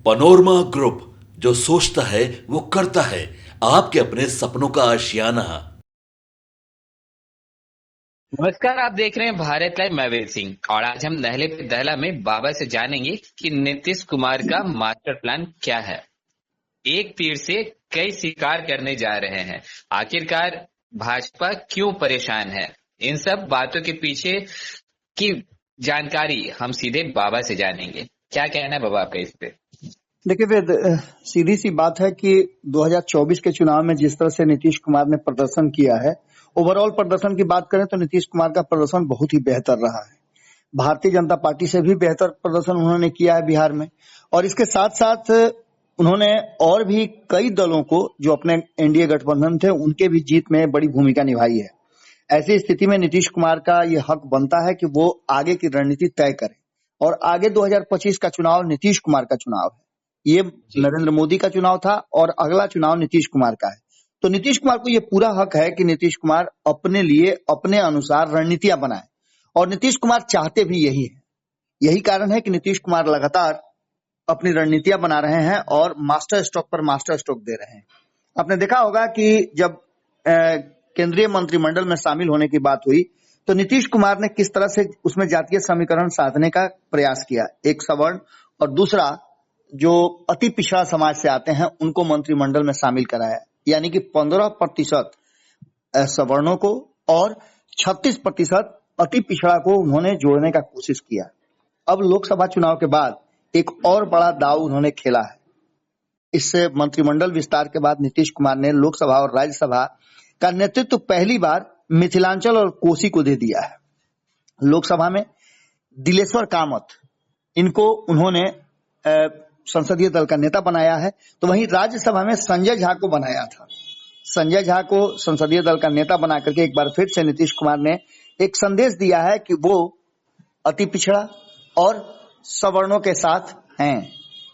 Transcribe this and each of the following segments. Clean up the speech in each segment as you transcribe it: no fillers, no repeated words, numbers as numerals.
Panorama group, जो सोचता है वो करता है। आपके अपने सपनों का आशियाना। नमस्कार, आप देख रहे हैं भारत लाइव। मैं वीर सिंह और आज हम नहले पे दहला में बाबा से जानेंगे कि नीतीश कुमार का मास्टर प्लान क्या है। एक तीर से कई शिकार करने जा रहे हैं। आखिरकार भाजपा क्यों परेशान है? इन सब बातों के पीछे की जानकारी हम सीधे बाबा से जानेंगे। क्या कहना है बाबा आपका इस पे? देखिए वेद, सीधी सी बात है कि 2024 के चुनाव में जिस तरह से नीतीश कुमार ने प्रदर्शन किया है, ओवरऑल प्रदर्शन की बात करें तो नीतीश कुमार का प्रदर्शन बहुत ही बेहतर रहा है। भारतीय जनता पार्टी से भी बेहतर प्रदर्शन उन्होंने किया है बिहार में, और इसके साथ साथ उन्होंने और भी कई दलों को जो अपने एनडीए गठबंधन थे उनके भी जीत में बड़ी भूमिका निभाई है। ऐसी स्थिति में नीतीश कुमार का ये हक बनता है कि वो आगे की रणनीति तय करें, और आगे 2025 का चुनाव नीतीश कुमार का चुनाव है। ये नरेंद्र मोदी का चुनाव था और अगला चुनाव नीतीश कुमार का है। तो नीतीश कुमार को ये पूरा हक है कि नीतीश कुमार अपने लिए अपने अनुसार रणनीतियां बनाए, और नीतीश कुमार चाहते भी यही है। यही कारण है कि नीतीश कुमार लगातार अपनी रणनीतियां बना रहे हैं और मास्टर स्ट्रोक पर मास्टर स्ट्रोक दे रहे हैं। आपने देखा होगा कि जब केंद्रीय मंत्रिमंडल में शामिल होने की बात हुई तो नीतीश कुमार ने किस तरह से उसमें जातीय समीकरण साधने का प्रयास किया। एक सवर्ण और दूसरा जो अति पिछड़ा समाज से आते हैं उनको मंत्रिमंडल में शामिल कराया, यानी कि 15% सवर्णों को और 36% अति पिछड़ा को उन्होंने जोड़ने का कोशिश किया। अब लोकसभा चुनाव के बाद एक और बड़ा दाव उन्होंने खेला है। इससे मंत्रिमंडल विस्तार के बाद नीतीश कुमार ने लोकसभा और राज्यसभा का नेतृत्व पहली बार मिथिलांचल और कोसी को दे दिया है। लोकसभा में दिलेश्वर कामत, इनको उन्होंने संसदीय दल का नेता बनाया है, तो वहीं राज्यसभा में संजय झा को बनाया था। संजय झा को संसदीय दल का नेता बना करके एक बार फिर से नीतीश कुमार ने एक संदेश दिया है कि वो अति पिछड़ा और सवर्णों के साथ हैं,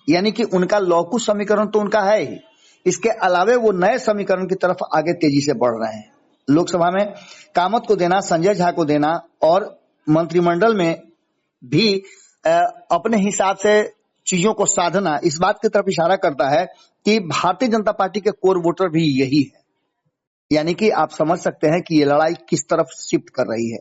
यानी कि उनका लौकिक समीकरण तो उनका है ही, इसके अलावे वो नए समीकरण की तरफ आगे तेजी से बढ़ रहे हैं। लोकसभा में कामत को देना, संजय झा को देना और मंत्रिमंडल में भी अपने हिसाब से चीजों को साधना इस बात की तरफ इशारा करता है कि भारतीय जनता पार्टी के कोर वोटर भी यही है। यानी कि आप समझ सकते हैं कि ये लड़ाई किस तरफ शिफ्ट कर रही है।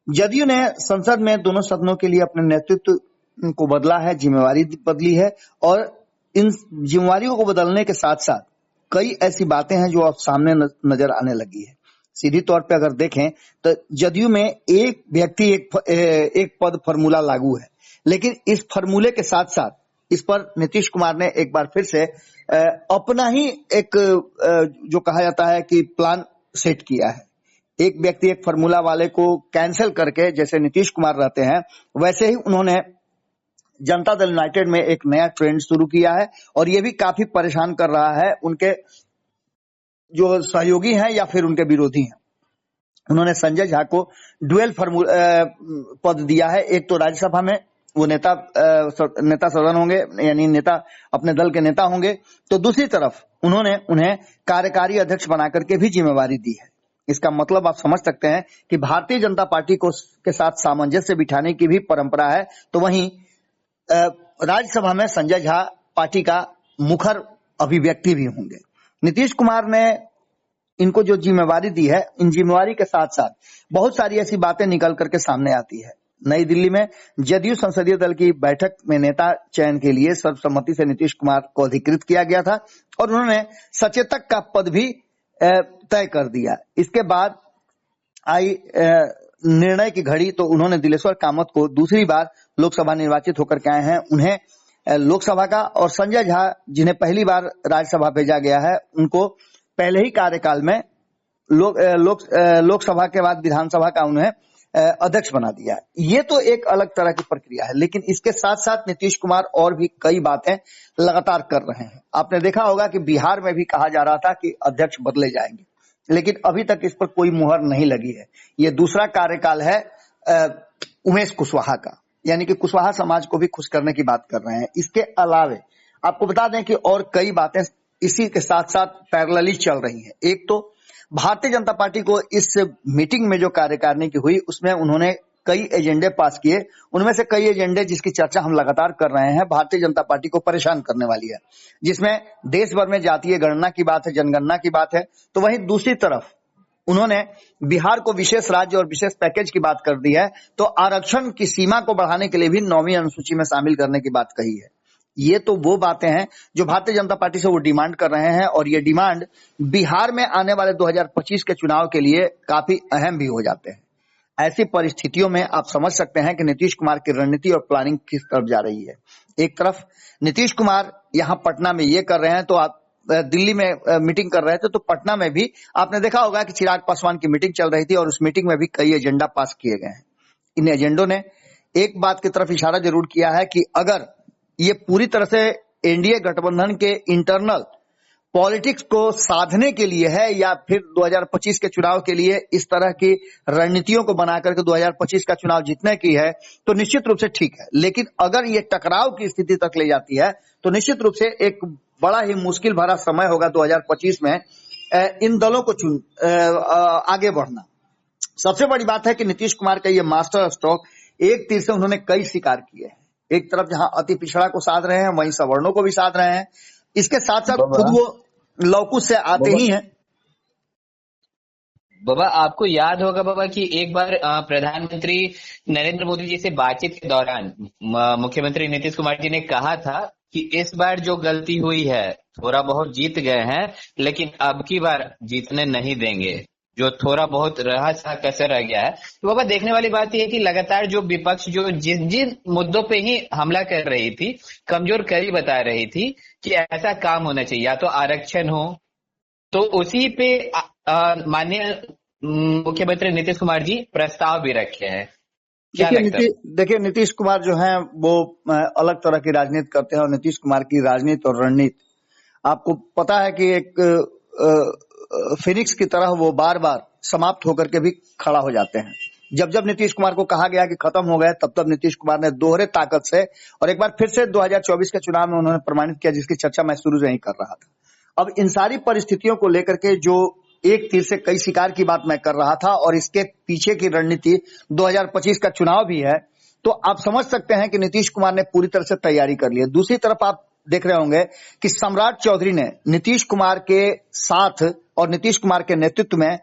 जदयू ने संसद में दोनों सदनों के लिए अपने नेतृत्व को बदला है, जिम्मेवारी बदली है, और इन जिम्मेवारियों को बदलने के साथ साथ कई ऐसी बातें हैं जो अब सामने नजर आने लगी है। सीधी तौर पे अगर देखें तो जदयू में एक व्यक्ति एक पद फॉर्मूला लागू है, लेकिन इस फॉर्मूले के साथ साथ इस पर नीतीश कुमार ने एक बार फिर से अपना ही एक जो कहा जाता है कि प्लान सेट किया है। एक व्यक्ति एक फॉर्मूला वाले को कैंसिल करके, जैसे नीतीश कुमार रहते हैं वैसे ही उन्होंने जनता दल यूनाइटेड में एक नया ट्रेंड शुरू किया है, और ये भी काफी परेशान कर रहा है उनके जो सहयोगी हैं या फिर उनके विरोधी हैं। उन्होंने संजय झा को डुअल पद दिया है। एक तो राज्यसभा में वो नेता सदन होंगे, यानी नेता अपने दल के नेता होंगे, तो दूसरी तरफ उन्होंने उन्हें कार्यकारी अध्यक्ष बना करके भी जिम्मेवारी दी है। इसका मतलब आप समझ सकते हैं कि भारतीय जनता पार्टी को के साथ सामंजस्य बिठाने की भी परंपरा है। तो वहीं राज्यसभा में संजय झा पार्टी का मुखर अभिव्यक्ति भी होंगे। नीतीश कुमार ने इनको जो जिम्मेवारी दी है, इन जिम्मेवारी के साथ साथ बहुत सारी ऐसी बातें निकल करके सामने आती है। नई दिल्ली में जदयू संसदीय दल की बैठक में नेता चयन के लिए सर्वसम्मति से नीतीश कुमार को अधिकृत किया गया था, और उन्होंने सचेतक का पद भी तय कर दिया। इसके बाद आई निर्णय की घड़ी, तो उन्होंने दिलेश्वर कामत को दूसरी बार लोकसभा निर्वाचित होकर के आए हैं, उन्हें लोकसभा का, और संजय झा जिन्हें पहली बार राज्यसभा भेजा गया है उनको पहले ही कार्यकाल में लोकसभा के बाद विधानसभा का उन्हें अध्यक्ष बना दिया। ये तो एक अलग तरह की प्रक्रिया है, लेकिन इसके साथ साथ नीतीश कुमार और भी कई बातें लगातार कर रहे हैं। आपने देखा होगा कि बिहार में भी कहा जा रहा था कि अध्यक्ष बदले जाएंगे, लेकिन अभी तक इस पर कोई मुहर नहीं लगी है। ये दूसरा कार्यकाल है उमेश कुशवाहा का, यानी कि कुशवाहा समाज को भी खुश करने की बात कर रहे हैं। इसके अलावे आपको बता दें कि और कई बातें इसी के साथ साथ पैरेलली चल रही हैं। एक तो भारतीय जनता पार्टी को इस मीटिंग में जो कार्यकारिणी की हुई उसमें उन्होंने कई एजेंडे पास किए। उनमें से कई एजेंडे जिसकी चर्चा हम लगातार कर रहे हैं, भारतीय जनता पार्टी को परेशान करने वाली है, जिसमें देश भर में जातीय गणना की बात है, जनगणना की बात है। तो वहीं दूसरी तरफ उन्होंने बिहार को विशेष राज्य और विशेष पैकेज की बात कर दी है। तो आरक्षण की सीमा को बढ़ाने के लिए भी 9वीं अनुसूची में शामिल करने की बात कही है। ये तो वो बातें हैं जो भारतीय जनता पार्टी से वो डिमांड कर रहे हैं, और ये डिमांड बिहार में आने वाले 2025 के चुनाव के लिए काफी अहम भी हो जाते हैं। ऐसी परिस्थितियों में आप समझ सकते हैं कि नीतीश कुमार की रणनीति और प्लानिंग किस तरफ जा रही है। एक तरफ नीतीश कुमार यहाँ पटना में ये कर रहे हैं, तो आप दिल्ली में मीटिंग कर रहे थे, तो पटना में भी आपने देखा होगा कि चिराग पासवान की मीटिंग चल रही थी और उस मीटिंग में भी कई एजेंडा पास किए गए हैं। इन एजेंडों ने एक बात की तरफ इशारा जरूर किया है कि अगर ये पूरी तरह से एनडीए गठबंधन के इंटरनल पॉलिटिक्स को साधने के लिए है या फिर 2025 के चुनाव के लिए इस तरह की रणनीतियों को बनाकर के 2025 का चुनाव जीतने की है, तो निश्चित रूप से ठीक है। लेकिन अगर ये टकराव की स्थिति तक ले जाती है तो निश्चित रूप से एक बड़ा ही मुश्किल भरा समय होगा 2025 में इन दलों को आगे बढ़ना। सबसे बड़ी बात है कि नीतीश कुमार का ये मास्टर स्ट्रोक एक तीर से उन्होंने कई शिकार किए हैं। एक तरफ जहां अति पिछड़ा को साध रहे हैं, वहीं सवर्णों को भी साध रहे हैं। इसके साथ साथ खुद वो लौकुश से आते ही हैं। बाबा, आपको याद होगा बाबा कि एक बार प्रधानमंत्री नरेंद्र मोदी जी से बातचीत के दौरान मुख्यमंत्री नीतीश कुमार जी ने कहा था कि इस बार जो गलती हुई है, थोड़ा बहुत जीत गए हैं लेकिन अब की बार जीतने नहीं देंगे, जो थोड़ा बहुत रहा सा कसर रह गया है। तो बाबा, देखने वाली बात यह है कि लगातार जो विपक्ष जो जिन मुद्दों पे ही हमला कर रही थी, कमजोर कड़ी बता रही थी कि ऐसा काम होना चाहिए, या तो आरक्षण हो, तो उसी पे माननीय मुख्यमंत्री नीतीश कुमार जी प्रस्ताव भी रखे हैं। क्या लगता है? देखिए, नीतीश कुमार जो हैं वो अलग तरह की राजनीति करते हैं, और नीतीश कुमार की राजनीति और रणनीति आपको पता है कि एक फिनिक्स की तरह वो बार बार समाप्त होकर के भी खड़ा हो जाते हैं। जब जब नीतीश कुमार को कहा गया कि खत्म हो गए, तब तब नीतीश कुमार ने दोहरे ताकत से और एक बार फिर से 2024 के चुनाव में उन्होंने प्रमाणित किया, जिसकी चर्चा मैं शुरू से ही कर रहा था। अब इन सारी परिस्थितियों को लेकर के जो एक तीर से कई शिकार की बात मैं कर रहा था, और इसके पीछे की रणनीति 2025 का चुनाव भी है, तो आप समझ सकते हैं कि नीतीश कुमार ने पूरी तरह से तैयारी कर ली है। दूसरी तरफ आप देख रहे होंगे कि सम्राट चौधरी ने नीतीश कुमार के साथ और नीतीश कुमार के नेतृत्व में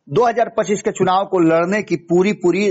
2025 के चुनाव को लड़ने की पूरी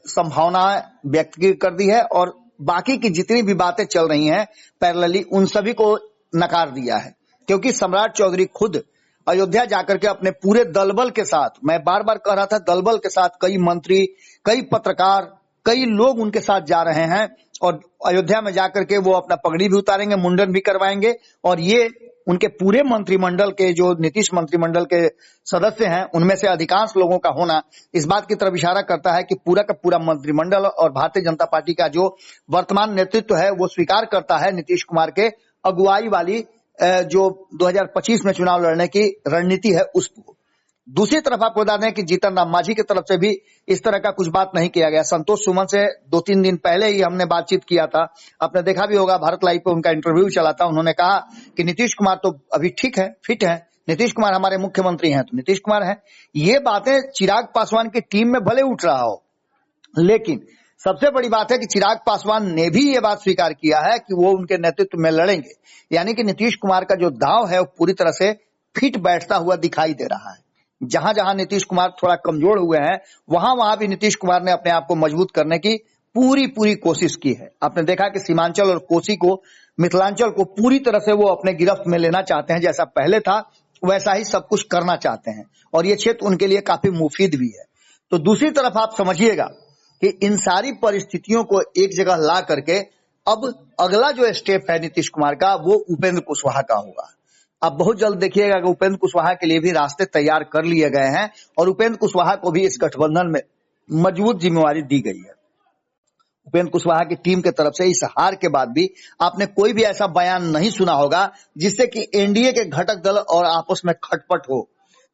संभावना व्यक्त कर दी है, और बाकी की जितनी भी बातें चल रही हैं पैरेलली, उन सभी को नकार दिया है। क्योंकि सम्राट चौधरी खुद अयोध्या जाकर के अपने पूरे दलबल के साथ, मैं बार बार कह रहा था दलबल के साथ, कई मंत्री, कई पत्रकार, कई लोग उनके साथ जा रहे हैं, और अयोध्या में जाकर के वो अपना पगड़ी भी उतारेंगे, मुंडन भी करवाएंगे। और ये उनके पूरे मंत्रिमंडल के, जो नीतीश मंत्रिमंडल के सदस्य हैं, उनमें से अधिकांश लोगों का होना इस बात की तरफ इशारा करता है कि पूरा का पूरा मंत्रिमंडल और भारतीय जनता पार्टी का जो वर्तमान नेतृत्व है वो स्वीकार करता है नीतीश कुमार के अगुवाई वाली जो 2025 में चुनाव लड़ने की रणनीति है उसको। दूसरी तरफ आपको बता दें कि जीतन राम मांझी की तरफ से भी इस तरह का कुछ बात नहीं किया गया। संतोष सुमन से 2-3 दिन पहले ही हमने बातचीत किया था, आपने देखा भी होगा, भारत लाइव पे उनका इंटरव्यू चला था। उन्होंने कहा कि नीतीश कुमार तो अभी ठीक है, फिट है, नीतीश कुमार हमारे मुख्यमंत्री हैं तो नीतीश कुमार हैं। ये बातें चिराग पासवान की टीम में भले उठ रहा हो, लेकिन सबसे बड़ी बात है कि चिराग पासवान ने भी ये बात स्वीकार किया है कि वो उनके नेतृत्व में लड़ेंगे। यानी कि नीतीश कुमार का जो दांव है वो पूरी तरह से फिट बैठता हुआ दिखाई दे रहा है। जहां जहां नीतीश कुमार थोड़ा कमजोर हुए हैं, वहां वहां भी नीतीश कुमार ने अपने आप को मजबूत करने की पूरी कोशिश की है। आपने देखा कि सीमांचल और कोसी को, मिथिलांचल को पूरी तरह से वो अपने गिरफ्त में लेना चाहते हैं। जैसा पहले था वैसा ही सब कुछ करना चाहते हैं, और ये क्षेत्र उनके लिए काफी मुफीद भी है। तो दूसरी तरफ आप समझिएगा कि इन सारी परिस्थितियों को एक जगह ला करके अब अगला जो स्टेप है नीतीश कुमार का, वो उपेंद्र कुशवाहा का होगा। अब बहुत जल्द देखिएगा कि उपेंद्र कुशवाहा के लिए भी रास्ते तैयार कर लिए गए हैं, और उपेंद्र कुशवाहा को भी इस गठबंधन में मजबूत जिम्मेवारी दी गई है। उपेंद्र कुशवाहा की टीम की तरफ से इस हार के बाद भी आपने कोई भी ऐसा बयान नहीं सुना होगा जिससे कि एनडीए के घटक दल और आपस में खटपट हो।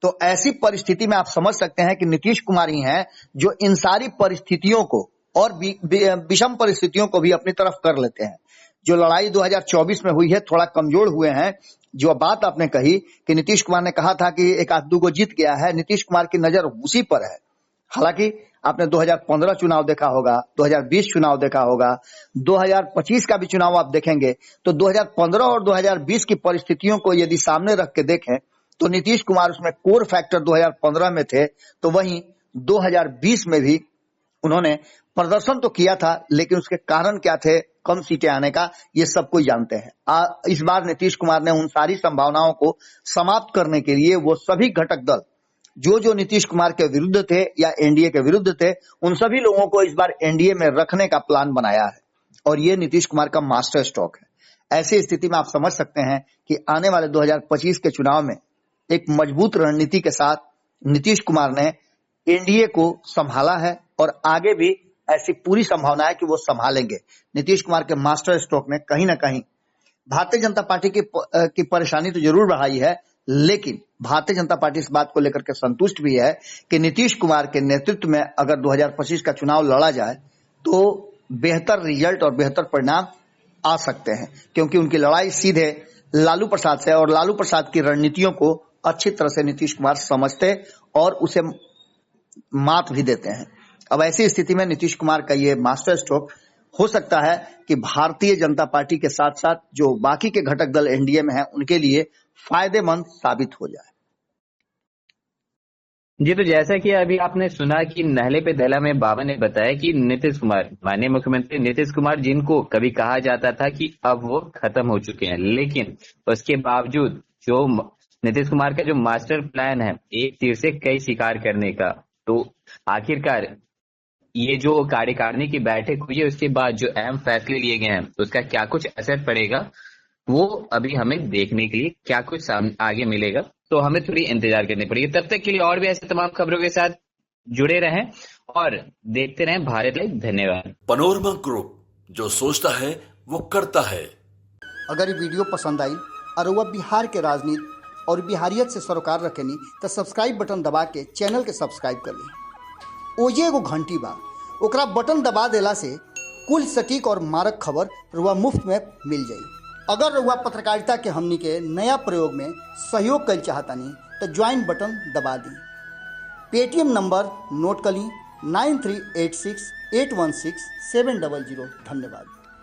तो ऐसी परिस्थिति में आप समझ सकते हैं कि नीतीश कुमार ही हैं जो इन सारी परिस्थितियों को और विषम परिस्थितियों को भी अपनी तरफ कर लेते हैं। जो लड़ाई 2024 में हुई है, थोड़ा कमजोर हुए हैं। जो बात आपने कही कि नीतीश कुमार ने कहा था कि एक आध दू को जीत गया है, नीतीश कुमार की नजर उसी पर है। हालांकि आपने 2015 चुनाव देखा होगा, 2020 चुनाव देखा होगा, 2025 का भी चुनाव आप देखेंगे तो 2015 और 2020 की परिस्थितियों को यदि सामने रख के देखें तो नीतीश कुमार उसमें कोर फैक्टर 2015 में थे, तो वहीं 2020 में भी उन्होंने प्रदर्शन तो किया था, लेकिन उसके कारण क्या थे कम सीटें आने का, ये सब कोई जानते हैं। इस बार नीतीश कुमार ने उन सारी संभावनाओं को समाप्त करने के लिए वो सभी घटक दल जो नीतीश कुमार के विरुद्ध थे या एनडीए के विरुद्ध थे, उन सभी लोगों को इस बार एनडीए में रखने का प्लान बनाया है और ये नीतीश कुमार का मास्टर स्ट्रोक है। ऐसी स्थिति में आप समझ सकते हैं कि आने वाले 2025 के चुनाव में एक मजबूत रणनीति के साथ नीतीश कुमार ने एनडीए को संभाला है और आगे भी ऐसी पूरी संभावना है कि वो संभालेंगे। नीतीश कुमार के मास्टर स्ट्रोक ने कहीं ना कहीं भारतीय जनता पार्टी की परेशानी तो जरूर बढ़ाई है, लेकिन भारतीय जनता पार्टी इस बात को लेकर के संतुष्ट भी है कि नीतीश कुमार के नेतृत्व में अगर 2025 का चुनाव लड़ा जाए तो बेहतर रिजल्ट और बेहतर परिणाम आ सकते हैं, क्योंकि उनकी लड़ाई सीधे लालू प्रसाद से और लालू प्रसाद की रणनीतियों को अच्छी तरह से नीतीश कुमार समझते और उसे मात भी देते हैं। अब ऐसी स्थिति में नीतीश कुमार का ये मास्टर स्ट्रोक हो सकता है कि भारतीय जनता पार्टी के साथ साथ जो बाकी के घटक दल एनडीए में हैं उनके लिए फायदेमंद साबित हो जाए। जी, तो जैसा कि अभी आपने सुना कि नहले पे दहला में बाबा ने बताया कि नीतीश कुमार, माननीय मुख्यमंत्री नीतीश कुमार, जिनको कभी कहा जाता था कि अब वो खत्म हो चुके हैं, लेकिन उसके बावजूद जो नीतीश कुमार का जो मास्टर प्लान है एक तीर से कई शिकार करने का, तो आखिरकार ये जो कार्यकारिणी की बैठक हुई है उसके बाद जो अहम फैसले लिए गए हैं उसका क्या कुछ असर पड़ेगा, वो अभी हमें देखने के लिए क्या कुछ आगे मिलेगा, तो हमें थोड़ी इंतजार करनी पड़ेगी। तब तक के लिए और भी ऐसे तमाम खबरों के साथ जुड़े रहें और देखते रहें भारत लाइव। धन्यवाद। पनोरमा ग्रुप, जो सोचता है वो करता है। अगर ये वीडियो पसंद आई और वह बिहार के राजनीति और बिहारियत से सरोकार रखेनी तो सब्सक्राइब बटन दबा के चैनल के सब्सक्राइब कर ली। ओजे एगो घंटी बा, ओकरा बटन दबा देला से कुल सटीक और मारक खबर रुआ मुफ्त में मिल जाई। अगर रुआ पत्रकारिता के हमनी के नया प्रयोग में सहयोग कर चाहतानी तो ज्वाइन बटन दबा दी। पेटीएम नंबर नोट कर ली 9386816700। धन्यवाद।